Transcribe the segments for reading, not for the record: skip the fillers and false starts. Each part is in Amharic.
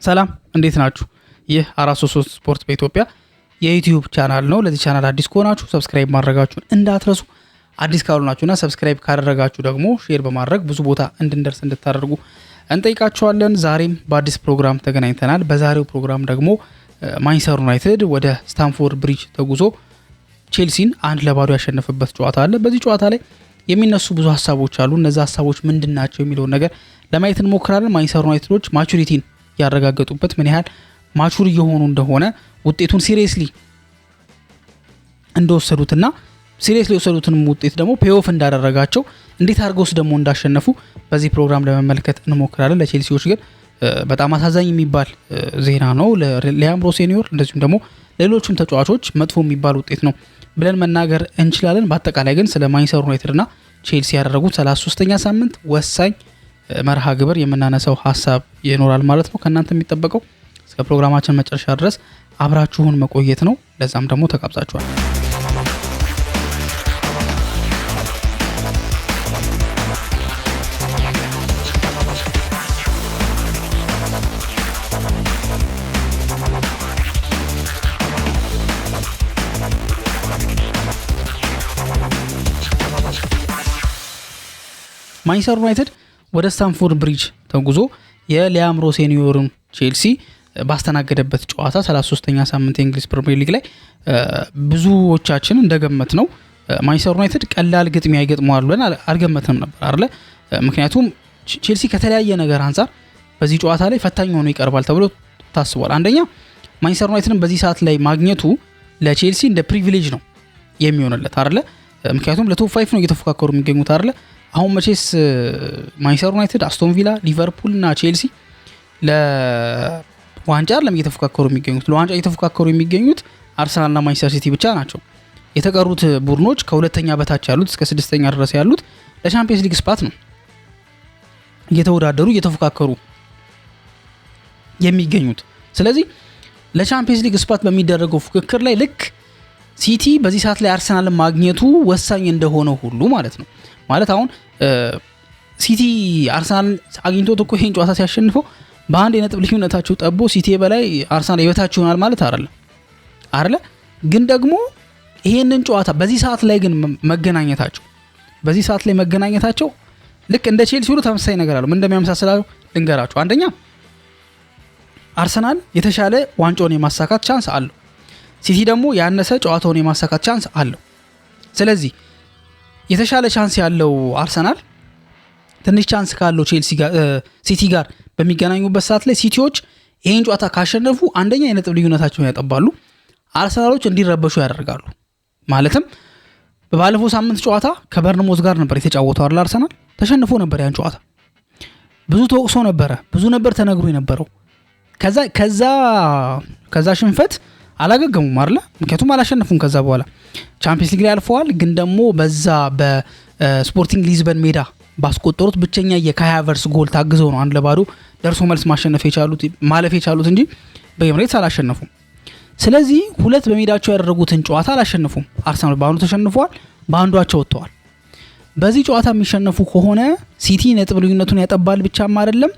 ሰላም እንዴት ናችሁ? ይህ 433 ስፖርት በኢትዮጵያ የዩቲዩብ ቻናል ነው። ለዚህ ቻናል አዲስ ከሆናችሁ ሰብስክራይብ ማድረጋችሁን እንዳትረሱ። አዲስ ካልሆናችሁና ሰብስክራይብ ካደረጋችሁ ደግሞ ሼር በማድረግ ብዙ ቦታ እንድንደርስ እንድታደርጉ እንጠይቃችኋለን። ዛሬም በአዲስ ፕሮግራም ተገናኝተናል። በዛሬው ፕሮግራም ደግሞ ማንቸስተር ዩናይትድ ወደ ስታንፎርድ ብሪጅ ተጉዞ ቼልሲን 1-0 ያሸነፈበት ጨዋታ አለ። በዚህ ጨዋታ ላይ የሚነሱ ብዙ ሀሳቦች አሉ። እነዛ ሀሳቦች ምንድናቸው የሚለውን ነገር ለማየት እንሞክራለን። ማንቸስተር ዩናይትዶች ማቹሪቲን ያረጋገጡበት ምን ያህል ማቹር እየሆኑ እንደሆነ ውጤቱን ሲሪየስሊ እንደወሰዱትና ሲሪየስሊ የወሰዱትን ውጤት ደግሞ ፔኦፍ እንዳደረጋቸው እንዴት አድርገውስ ደግሞ እንዳሸነፉ በዚህ ፕሮግራም ለመመልከት እንሞክራለን። ለቼልሲዎች ግን በጣም አሳዛኝ የሚባል ዜና ነው። ለሊያም ሮስ ሴኒዮር እንደዚሁም ደግሞ ሌሎችም ተጫዋቾች መጥፎ የሚባል ውጤት ነው ብለን መናገር እንችላለን። በአጠቃላይ ግን ስለ ማንቸስተር ዩናይትድና ቼልሲ ያደረጉት 33ኛ ሳምንት ወሳኝ መርሃ ግብር የምናነሳው ሀሳብ ይኖራል ማለት ነው። ከእናንተ የሚጠበቀው እስከ ፕሮግራማችን መጨረሻ ድረስ አብራችሁን መቆየት ነው። ለዛም ደግሞ ተጋብዛችኋል። ማንቸስተር ዩናይትድ ወደ ስታንፎርድ ብሪጅ ተጉዞ የሊያም ሮስ ሴኒዮርን ቼልሲ ባስተናገደበት ጨዋታ 33ኛ ሳምንት የእንግሊዝ ፕሪሚየር ሊግ ላይ ብዙዎቻችን እንደገመት ነው ማንቸስተር ዩናይትድ ቀላል ግጥሚያ ይገጥመዋል ብለን አልገመትንም ነበር አይደለ? ምክንያቱም ቼልሲ ከተለያየ ነገር አንፃር በዚህ ጨዋታ ላይ ፈታኝ ሆኖ ይቀርባል ተብሎ ታስቧል። አንደኛ ማንቸስተር ዩናይትድን በዚህ ሰዓት ላይ ማግኘቱ ለቼልሲ እንደ ፕሪቪሌጅ ነው የሚሆንለት አይደለ? ምክንያቱም ለቶፕ 5 ነው እየተፎካከሩ የሚገኙት አይደለ? አሁን መቼስ ማንቸስተር ዩናይትድ፣ አስቶን ቪላ፣ ሊቨርፑል እና ቼልሲ ለዋንጫ አይደለም እየተፎካከሩ የሚገኙት። ለዋንጫ እየተፎካከሩ የሚገኙት አርሰናልና ማንቸስተር ሲቲ ብቻ ናቸው። የተቀሩት ቡድኖች ከሁለተኛ በታች ያሉት እስከ 6ኛ ድረስ ያሉት ለቻምፒየንስ ሊግ ስፓት ነው እየተወዳደሩ እየተፎካከሩ የሚገኙት። ስለዚህ ለቻምፒየንስ ሊግ ስፓት በሚደረገው ፉክክር ላይ ልክ ሲቲ በዚህ ሰዓት ላይ አርሰናልን ማግኘቱ ወሳኝ እንደሆነ ሁሉ ማለት ነው። ማለት አሁን ሲቲ አርሰናል አግኝቶት እኮ ይሄን ጨዋታ ሲያሸንፈው በአንድ የነጥብ ልዩነታቸው ጠቦ ሲቲ በላይ አርሰናል የበታች ይሆናል ማለት አይደለ? ግን ደግሞ ይሄንን ጨዋታ በዚህ ሰዓት ላይ ግን መገናኘታቸው ልክ እንደ ቼልሲ ሁሉ ተመሳሳይ ነገር አለው። ምን እንደሚያመሳስላቸው ልንገራችሁ። አንደኛ አርሰናል የተሻለ ዋንጫውን የማሳካት ቻንስ አለው። ሲቲ ደግሞ ያነሰ ጨዋታውን የማሳካት ቻንስ አለው። ስለዚህ የተሻለ ቻንስ ያለው አርሰናል ትንሽ ቻንስ ካለው ሲቲ ጋር በሚገናኙበት ሰዓት ላይ ሲቲዎች ይሄን ጨዋታ ካሸነፉ አንደኛ የነጥብ ልዩነታቸውን ያጠባሉ፣ አርሰናሎች እንዲረበሹ ያደርጋሉ። ማለትም በባለፈው ሳምንት ጨዋታ ከበርንሞዝ ጋር ነበር የተጫወተው አይደል? አርሰናል ተሸንፎ ነበር። ያን ጨዋታ ብዙ ተወቅሶ ነበረ፣ ብዙ ነበር ተነግሮ የነበረው። ከዛ ሽንፈት አላገገሙም አይደል? ምክንያቱም አላሸነፉም። ከዛ በኋላ ቻምፒየንስ ሊግ ላይ አልፈዋል። ግን ደግሞ በዛ በስፖርቲንግ ሊዝበን ሜዳ ባስቆጠሩት ብቸኛ የካይ ሃቨርትዝ ጎል ታግዘው ነው 1-0 ደርሶ መልስ ማለፍ የቻሉት እንጂ በኤምሬትስ አላሸነፉም። ስለዚህ ሁለት በሜዳቸው ያደረጉትን ጨዋታ አላሸነፉም። አርሰናል በአንዱ ተሸንፈዋል፣ በአንዷቸው ወጥተዋል። በዚህ ጨዋታ የሚሸነፉ ከሆነ ሲቲ ነጥብ ልዩነቱን ያጠባል ብቻም አይደለም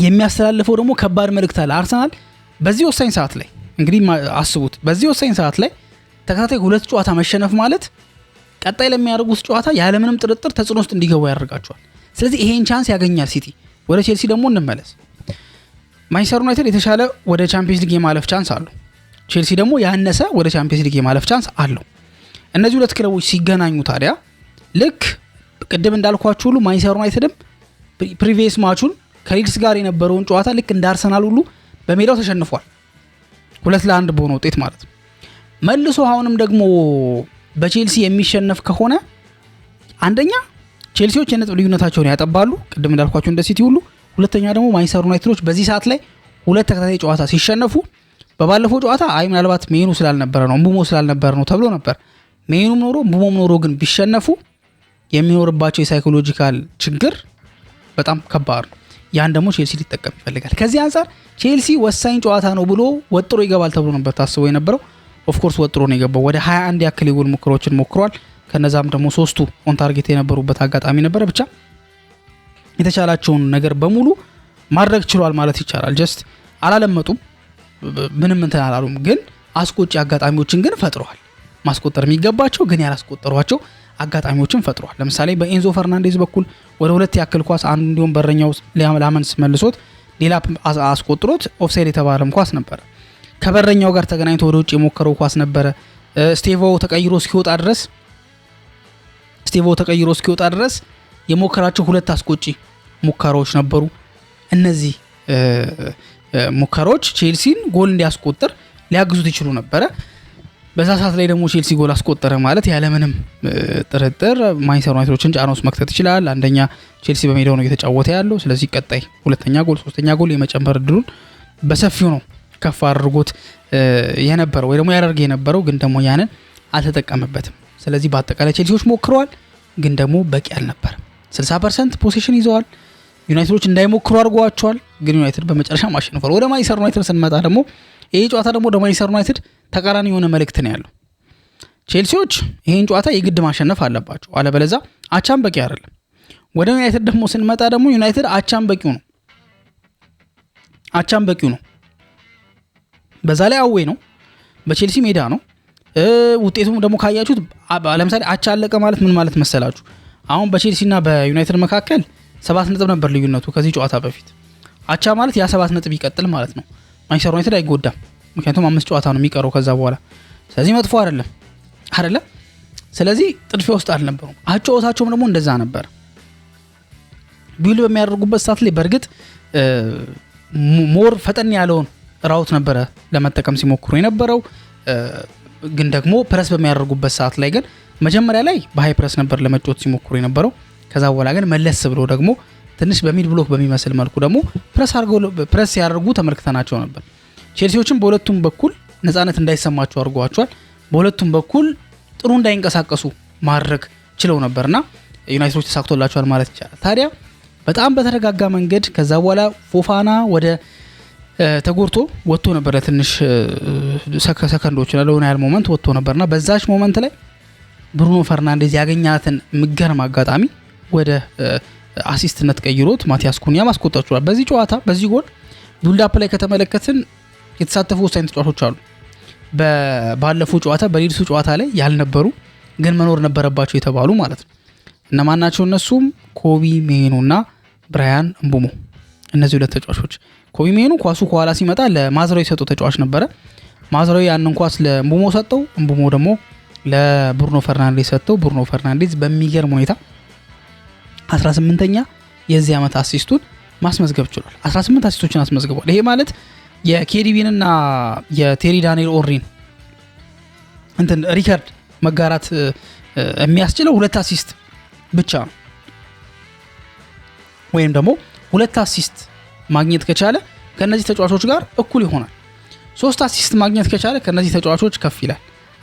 የሚያስተላልፈው ደግሞ ከባድ መልእክት አለ። አርሰናል በዚህ ወሳኝ ሰዓት ላይ እንግዲህ አስቡት፣ በዚህ ወሳኝ ሰዓት ላይ ተከታታይ ሁለት ጨዋታ መሸነፍ ማለት ቀጣይ ለሚያደርጉት ጨዋታ ያለምንም ጥርጥር ተጽዕኖ ውስጥ እንዲገቡ ያደርጋቸዋል። ስለዚህ ይሄን ቻንስ ያገኛል ሲቲ። ወደ ቼልሲ ደግሞ እንመለስ። ማንቸስተር ዩናይትድ የተሻለ ወደ ቻምፒየንስ ሊግ የማለፍ ቻንስ አለው። ቼልሲ ደግሞ ያነሰ ወደ ቻምፒየንስ ሊግ የማለፍ ቻንስ አለው። እነዚህ ሁለት ክለቦች ሲገናኙ ታዲያ ልክ ቅድም እንዳልኳችሁ ሁሉ ማንቸስተር ዩናይትድም ፕሪቪየስ ማቹን ከሊድስ ጋር የነበረውን ጨዋታ ልክ እንደ አርሰናል ሁሉ በሜዳው ተሸንፏል፣ 2-1 በሆነ ውጤት ማለት ነው። መልሶ አሁንም ደግሞ በቼልሲ የሚሸነፍ ከሆነ አንደኛ ቼልሲዎች የነጥብ ልዩነታቸውን ያጠባሉ፣ ቅድም እንዳልኳቸው እንደ ሲቲ ሁሉ። ሁለተኛ ደግሞ ማንቸስተር ዩናይትዶች በዚህ ሰዓት ላይ ሁለት ተከታታይ ጨዋታ ሲሸነፉ በባለፈው ጨዋታ ምናልባት ሜኑ ስላልነበረ ነው እምቡሞ ስላልነበረ ነው ተብሎ ነበር። ሜኑም ኖሮ እምቡሞም ኖሮ ግን ቢሸነፉ የሚኖርባቸው የሳይኮሎጂካል ችግር በጣም ከባድ ነው። ያን ደግሞ ቼልሲ ሊጠቀም ይፈልጋል። ከዚህ አንፃር ቼልሲ ወሳኝ ጨዋታ ነው ብሎ ወጥሮ ይገባል ተብሎ ነበር ታስቦ የነበረው። ኦፍኮርስ ወጥሮ ነው የገባው። ወደ 21 ያክል የጎል ሙከራዎችን ሞክሯል። ከነዛም ደግሞ 3ቱ ኦን ታርጌት የነበሩበት አጋጣሚ ነበረ። ብቻ የተቻላቸውን ነገር በሙሉ ማድረግ ችሏል ማለት ይቻላል። ጀስት አላለመጡም፣ ምንም እንትን አላሉም፣ ግን አስቆጪ አጋጣሚዎችን ግን ፈጥረዋል። ማስቆጠር የሚገባቸው ግን ያላስቆጠሯቸው አጋጣሚዎችን ፈጥረዋል። ለምሳሌ በኤንዞ ፈርናንዴዝ በኩል ወደ 2 ያክል ኳስ አንዱ እንዲሁም በረኛው ላመንስ መልሶት ሌላ አስቆጥሮት ኦፍሳይድ የተባለም ኳስ ነበረ። ከበረኛው ጋር ተገናኝቶ ወደ ውጭ የሞከረው ኳስ ነበረ። ስቴቮ ተቀይሮ እስኪወጣ ድረስ የሞከራቸው 2 አስቆጪ ሙከራዎች ነበሩ። እነዚህ ሙከራዎች ቼልሲን ጎል እንዲያስቆጥር ሊያግዙት ይችሉ ነበረ። በዛ ሰዓት ላይ ደግሞ ቼልሲ ጎል አስቆጠረ ማለት ያለምንም ጥርጥር ማንቸስተር ዩናይትዶችን ጫና ውስጥ መክተት ይችላል። አንደኛ ቼልሲ በሜዳው ነው እየተጫወተ ያለው። ስለዚህ ቀጣይ 2ኛ ጎል 3ኛ ጎል የመጨመር እድሉን በሰፊው ነው ከፍ አድርጎት የነበረው ወይ ደግሞ ያደርግ የነበረው፣ ግን ደግሞ ያንን አልተጠቀመበትም። ስለዚህ በአጠቃላይ ቼልሲዎች ሞክረዋል፣ ግን ደግሞ በቂ አልነበረም። 60% ፖሴሽን ይዘዋል። ዩናይትዶች እንዳይሞክሩ አድርጓቸዋል፣ ግን ዩናይትድ በመጨረሻ ማሸነፋል። ወደ ማንቸስተር ዩናይትድ ስንመጣ ደግሞ ይሄ ጨዋታ ደግሞ ወደ ማንቸስተር ዩናይትድ ተቃራኒ የሆነ መልእክት ነው ያለው። ቼልሲዎች ይሄን ጨዋታ የግድ ማሸነፍ አለባቸው፣ አለበለዚያ አቻም በቂ አይደለም። ወደ ዩናይትድ ደግሞ ስንመጣ ደግሞ ዩናይትድ አቻም በቂው ነው። በዛ ላይ አዌይ ነው፣ በቼልሲ ሜዳ ነው። ውጤቱም ደግሞ ካያችሁት ለምሳሌ አቻ አለቀ ማለት ምን ማለት መሰላችሁ? አሁን በቼልሲና በዩናይትድ መካከል 7 ነጥብ ነበር ልዩነቱ ከዚህ ጨዋታ በፊት። አቻ ማለት ያ 7 ነጥብ ይቀጥል ማለት ነው። ማንቸስተር ዩናይትድ አይጎዳም፣ ምክንያቱም 5 ጨዋታ ነው የሚቀረው ከዛ በኋላ። ስለዚህ መጥፎ አይደለም። ስለዚህ ጥድፊያ ውስጥ አልነበሩም። አጨዋወታቸውም ደግሞ እንደዛ ነበር። ቢውል በሚያደርጉበት ሰዓት ላይ በእርግጥ ሞር ፈጠን ያለውን ራውት ነበረ ለመጠቀም ሲሞክሩ የነበረው፣ ግን ደግሞ ፕረስ በሚያደርጉበት ሰዓት ላይ ግን መጀመሪያ ላይ በሃይ ፕረስ ነበር ለመጫወት ሲሞክሩ የነበረው። ከዛ በኋላ ግን መለስ ብሎ ደግሞ ትንሽ በሚድ ብሎክ በሚመስል መልኩ ደግሞ ፕረስ ሲያደርጉ ተመልክተናቸው ነበር። ቼልሲዎችም በሁለቱም በኩል ነፃነት እንዳይሰማቸው አድርጓቸዋል። በሁለቱም በኩል ጥሩ እንዳይንቀሳቀሱ ማድረግ ችለው ነበርና ዩናይትዶች ተሳክቶላቸዋል ማለት ይቻላል። ታዲያ በጣም በተረጋጋ መንገድ ከዛ በኋላ ፎፋና ወደ ተጎርቶ ወጥቶ ነበር ለትንሽ ሰከንዶች ለሆነ ያህል ሞመንት ወጥቶ ነበርና በዛች ሞመንት ላይ ብሩኖ ፈርናንዴዝ ያገኛትን ምገርም አጋጣሚ ወደ አሲስትነት ቀይሮት ማቲያስ ኩኒያ ማስቆጠር ችሏል። በዚህ ጨዋታ በዚህ ጎል ቢልድ-አፕ ላይ ከተመለከትን የተሳተፉ ወሳኝ ተጫዋቾች አሉ። ባለፈው ጨዋታ በሊድሱ ጨዋታ ላይ ያልነበሩ ግን መኖር ነበረባቸው የተባሉ ማለት ነው። እነማን ናቸው? እነሱም ኮቢ ሜኑና ብራያን እምቡሞ። እነዚህ 2 ተጫዋቾች ኮቢ ሜኑ ኳሱ ከኋላ ሲመጣ ለማዝራዊ ሰጠው ተጫዋች ነበረ። ማዝራዊ ያንን ኳስ ለእምቡሞ ሰጠው፣ እምቡሞ ደግሞ ለብሩኖ ፈርናንዴዝ ሰጠው። ብሩኖ ፈርናንዴዝ በሚገርም ሁኔታ 18ኛ የዚህ ዓመት አሲስቱን ማስመዝገብ ችሏል። 18 አሲስቶችን አስመዝግቧል። ይሄ ማለት የኬዲቢንና የቴሪ ዳንኤል ኦሪን እንትን ሪከርድ መጋራት የሚያስችለው 2 አሲስት ብቻ ነው። ወይም ደግሞ 2 አሲስት ማግኘት ከቻለ ከነዚህ ተጫዋቾች ጋር እኩል ይሆናል። 3 አሲስት ማግኘት ከቻለ ከነዚህ ተጫዋቾች ከፍ ይላል።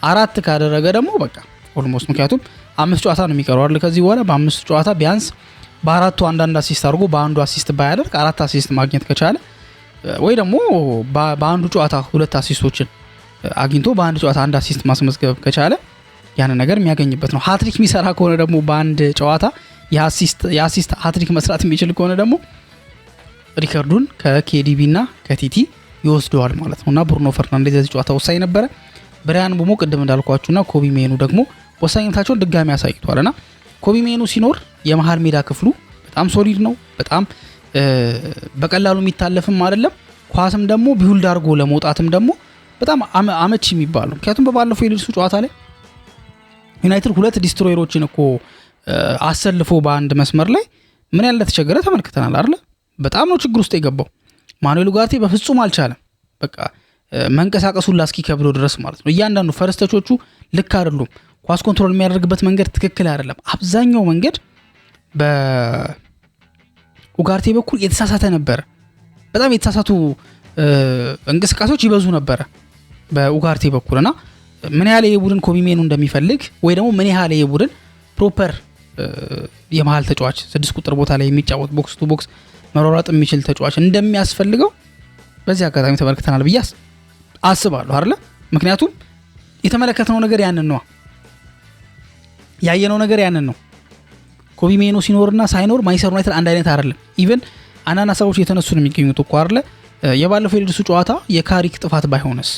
4 ካደረገ ደግሞ በቃ ኦልሞስት፣ ምክንያቱም 5 ጨዋታ ነው የሚቀረው አይደል? ከዚህ በኋላ በ5 ጨዋታ ቢያንስ በ4ቱ አንዳንድ አሲስት አድርጎ በአንዱ አሲስት ባያደርግ 4 አሲስት ማግኘት ከቻለ ወይ ደግሞ በአንዱ ጨዋታ 2 አሲስቶችን አግኝቶ በአንድ ጨዋታ 1 አሲስት ማስመዝገብ ከቻለ ያን ነገር የሚያገኝበት ነው። ሃትሪክ የሚሰራ ከሆነ ደግሞ በአንድ ጨዋታ የአሲስት ሃትሪክ መስራት የሚችል ከሆነ ደግሞ ሪከርዱን ከኬዲቢ እና ከቲቲ ይወስደዋል ማለት ነውና ብሩኖ ፈርናንዴዝ የዚህ ጨዋታ ወሳኝ ነበረ። ብራያን እምቡሞ ቅድም እንዳልኳችሁና ኮቢ ሜኑ ደግሞ ወሳኝነታቸውን ድጋሚ አሳይቷልና ኮቢ ሜኑ ሲኖር የመሃል ሜዳ ክፍሉ በጣም ሶሊድ ነው። በጣም በቀላሉ የሚታለፍም አይደለም። ኳስም ደግሞ ቢውልድ አድርጎ ለመውጣትም ደግሞ በጣም አመቺ የሚባል ነው። ምክንያቱም በባለፈው የሊድሱ ጨዋታ ላይ ዩናይትድ 2 ዲስትሮየሮችን እኮ አሰልፎ በአንድ መስመር ላይ ምን ያለ ተቸገረ ተመልክተናል አይደል? በጣም ነው ችግር ውስጥ የገባው። ማኑኤል ኡጋርቴ በፍጹም አልቻለም። በቃ መንቀሳቀሱን ላስኪ ከብሎ ድረስ ማለት ነው። እያንዳንዱ ፈረስተቾቹ ልክ አይደሉም። ኳስ ኮንትሮል የሚያደርግበት መንገድ ትክክል አይደለም። አብዛኛው መንገድ በኡጋርቴ በኩል የተሳሳተ ነበር። በጣም የተሳሳቱ እንቅስቃሴዎች ይበዙ ነበር በኡጋርቴ በኩልና ምን ያህል የቡድን ኮቢ ሜኑ እንደሚፈልግ ወይ ደግሞ ምን ያህል የቡድን ፕሮፐር የመሃል ተጫዋች 6 ቁጥር ቦታ ላይ የሚጫወት ቦክስ ቱ ቦክስ መሯሯጥ የሚችል ተጫዋች እንደሚያስፈልገው በዚህ አጋጣሚ ተመልክተናል ብዬ አስባለሁ አይደል? ምክንያቱም የተመለከተነው ነገር ያንን ነው፣ ያየነው ነገር ያንን ነው። ኮቢ ሜኑ ሲኖርና ሳይኖር ማንቸስተር ዩናይትድ አንድ አይነት አይደለም። ኢቭን አንዳንድ ሀሳቦች እየተነሱ ነው የሚገኙት እኮ አይደለ የባለፈው የሊድሱ ጨዋታ የካሪክ ጥፋት ባይሆንስ?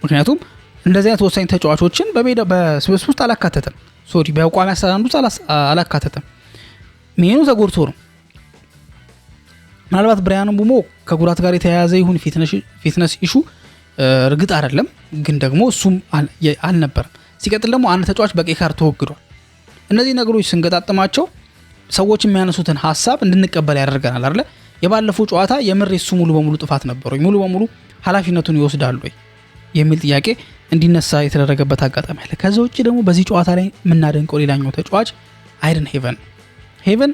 ምክንያቱም እንደዚህ አይነት ወሳኝ ተጫዋቾችን በሜዳ በስብስብ ውስጥ አላካተተም። በቋሚ አሰላለፍ ውስጥ አላካተተም። ሜኑ ተጎድቶ ነው። ምናልባት ብራያን ምቡሞ ከጉዳት ጋር የተያያዘ ይሁን ፊትነስ ኢሹ እርግጥ አይደለም፣ ግን ደግሞ እሱም አልነበረም። ሲቀጥል ደግሞ አንድ ተጫዋች በቀይ ካርድ ተወግዷል። እነዚህ ነገሮች ስንገጣጥማቸው ሰዎች የሚያነሱትን ሀሳብ እንድንቀበል ያደርገናል አይደለ? የባለፈው ጨዋታ የምር እሱ ሙሉ በሙሉ ጥፋት ነበር ወይ? ሙሉ በሙሉ ኃላፊነቱን ይወስዳል ወይ የሚል ጥያቄ እንዲነሳ የተደረገበት አጋጣሚ አለ። ከዛ ውጪ ደግሞ በዚህ ጨዋታ ላይ የምናደንቀው ሌላኛው ተጫዋች አይደን ሄቨን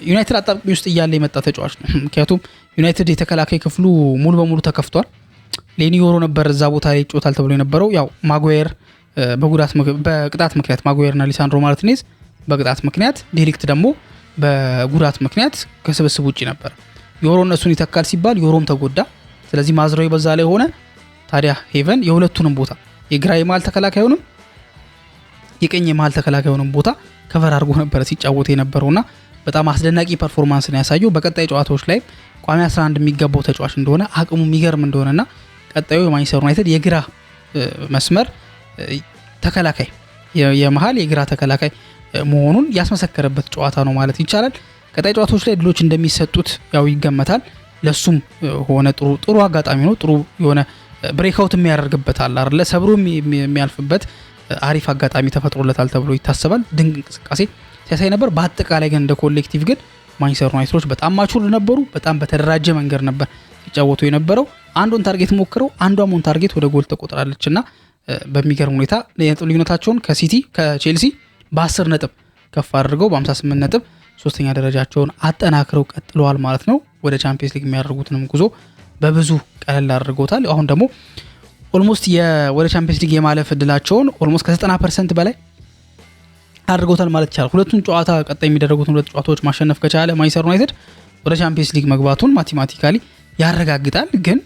ዩናይትድ አጣብቂኝ ውስጥ እያለ የመጣ ተጫዋች ነው። ምክንያቱም ዩናይትድ የተከላካይ ክፍሉ ሙሉ በሙሉ ተከፍቷል። ሌኒ ዮሮ ነበር እዛ ቦታ ላይ ይጫወታል ተብሎ የነበረው። ያው ማጓየር በቅጣት ምክንያት ማጓየርና ሊሳንድሮ ማርቲኔዝ በቅጣት ምክንያት፣ ዴሊክት ደግሞ በጉዳት ምክንያት ከስብስብ ውጪ ነበር። ዮሮ እነሱን ይተካል ሲባል ዮሮም ተጎዳ። ስለዚህ ማዝራዊ በዛ ላይ ሆነ። ታዲያ ሄቨን የሁለቱንም ቦታ የግራ የመሃል ተከላካዩንም የቀኝ የመሃል ተከላካዩንም ቦታ ከቨር አድርጎ ነበር ሲጫወት የነበረውና በጣም አስደናቂ ፐርፎርማንስ ነው ያሳየው። በቀጣይ ጨዋታዎች ላይ ቋሚ 11 የሚገባው ተጫዋች እንደሆነ አቅሙ የሚገርም እንደሆነና ቀጣዩ የማንቸስተር ዩናይትድ የግራ መስመር ተከላካይ የመሃል የግራ ተከላካይ መሆኑን ያስመሰከረበት ጨዋታ ነው ማለት ይቻላል። ቀጣይ ጨዋታዎች ላይ ድሎች እንደሚሰጡት ያው ይገመታል። ለሱም ሆነ ጥሩ አጋጣሚ ነው። ጥሩ የሆነ ብሬክአውት የሚያደርግበት አለ አይደለ? ሰብሮ የሚያልፍበት አሪፍ አጋጣሚ ተፈጥሮለታል ተብሎ ይታሰባል። ድንቅ እንቅስቃሴ ሲያሳይ ነበር። በአጠቃላይ ግን እንደ ኮሌክቲቭ ግን ማንቸስተር ዩናይትዶች በጣም ማቹር ነበሩ። በጣም በተደራጀ መንገድ ነበር ሲጫወቱ የነበረው። አንዱን ታርጌት ሞክረው አንዷን ታርጌት ወደ ጎል ተቆጥራለችና በሚገርም ሁኔታ ልዩነታቸውን ከቼልሲ በ10 ነጥብ ከፍ አድርገው በ58 ነጥብ ሶስተኛ ደረጃቸውን አጠናክረው ቀጥለዋል ማለት ነው። ወደ ቻምፒየንስ ሊግ የሚያደርጉትንም ጉዞ በብዙ ቀለል አድርገውታል። አሁን ደግሞ ኦልሞስት ወደ ቻምፒየንስ ሊግ የማለፍ እድላቸውን ኦልሞስት ከ90% በላይ አድርገውታል ማለት ይቻላል። ሁለቱን ጨዋታ ቀጣይ የሚደረጉትን ሁለት ጨዋታዎች ማሸነፍ ከቻለ ማንቸስተር ዩናይትድ ወደ ቻምፒየንስ ሊግ መግባቱን ማቴማቲካሊ ያረጋግጣል። ግን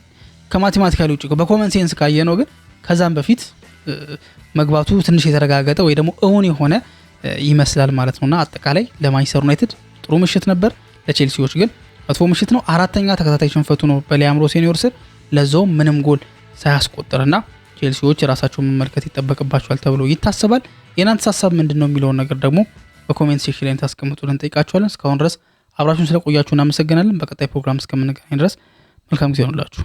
ከማቴማቲካሊ ውጪ በኮመን ሴንስ ካየ ነው ግን ከዛም በፊት መግባቱ ትንሽ የተረጋገጠ ወይ ደግሞ እውን የሆነ ይመስላል ማለት ነውና አጠቃላይ ለማንቸስተር ዩናይትድ ጥሩ ምሽት ነበር። ለቼልሲዎች ግን መጥፎ ምሽት ነው። አራተኛ ተከታታይ ሽንፈቱ ነው በሊያም ሮስ ሴኒዮር ስር፣ ለዛው ምንም ጎል ሳያስቆጥርና ቼልሲዎች ራሳቸውን መመልከት ይጠበቅባቸዋል ተብሎ ይታሰባል። የናንተ ሐሳብ ምንድነው የሚለውን ነገር ደግሞ በኮሜንት ሴክሽን ላይ ታስቀምጡልን እንጠይቃችኋለን። እስካሁን ድረስ አብራችሁን ስለቆያችሁ እናመሰግናለን። በቀጣይ ፕሮግራም እስከምንገናኝ ድረስ መልካም ጊዜ ይሁንላችሁ።